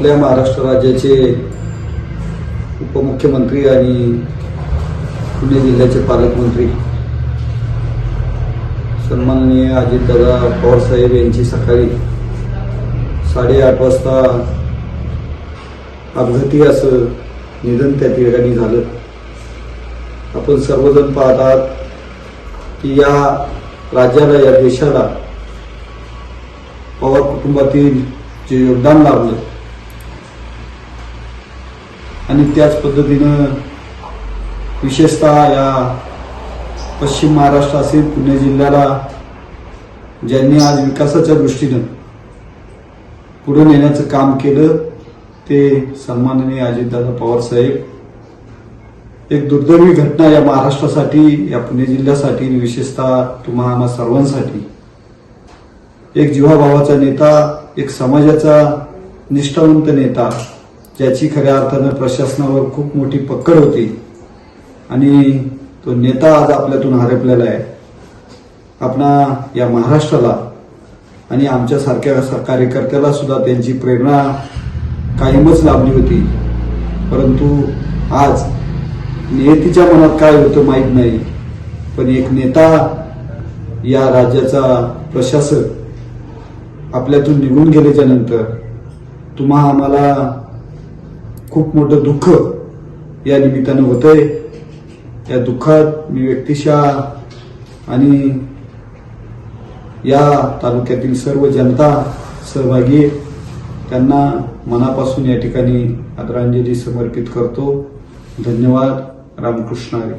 आपल्या महाराष्ट्र राज्याचे उपमुख्यमंत्री आणि पुणे जिल्ह्याचे पालकमंत्री सन्माननीय अजितदादा पवार साहेब यांची सकाळी 8:30 वाजता अपघाती असं निधन त्या ठिकाणी झालं. आपण सर्वजण पाहतात की या राज्याला, या देशाला पवार कुटुंबातील जे योगदान लाभलं आणि त्याच पद्धतीनं विशेषतः या पश्चिम महाराष्ट्र असेल, पुणे जिल्ह्याला ज्यांनी आज विकासाच्या दृष्टीनं पुढे नेण्याचं काम केलं ते सन्माननीय अजितदादा पवार साहेब. एक दुर्दैवी घटना या महाराष्ट्रासाठी, या पुणे जिल्ह्यासाठी, विशेषतः तुम्हा आम्हा सर्वांसाठी. एक जीवाभावाचा नेता, एक समाजाचा निष्ठावंत नेता, ज्याची खऱ्या अर्थानं प्रशासनावर खूप मोठी पकड होती आणि तो नेता आज आपल्यातून हरपलेला आहे. आपणा या महाराष्ट्राला आणि आमच्यासारख्या कार्यकर्त्याला सुद्धा त्यांची प्रेरणा कायमच लाभली होती. परंतु आज नियतीच्या मनात काय होतं माहीत नाही, पण एक नेता, या राज्याचा प्रशासक आपल्यातून निघून गेल्याच्या नंतर तुम्हा आम्हाला खूप मोठं दुःख या निमित्तानं होतंय. या दुःखात मी व्यक्तिशः आणि या तालुक्यातील सर्व जनता सहभागी आहे. त्यांना मनापासून या ठिकाणी आदरांजली समर्पित करतो. धन्यवाद. रामकृष्ण हरी.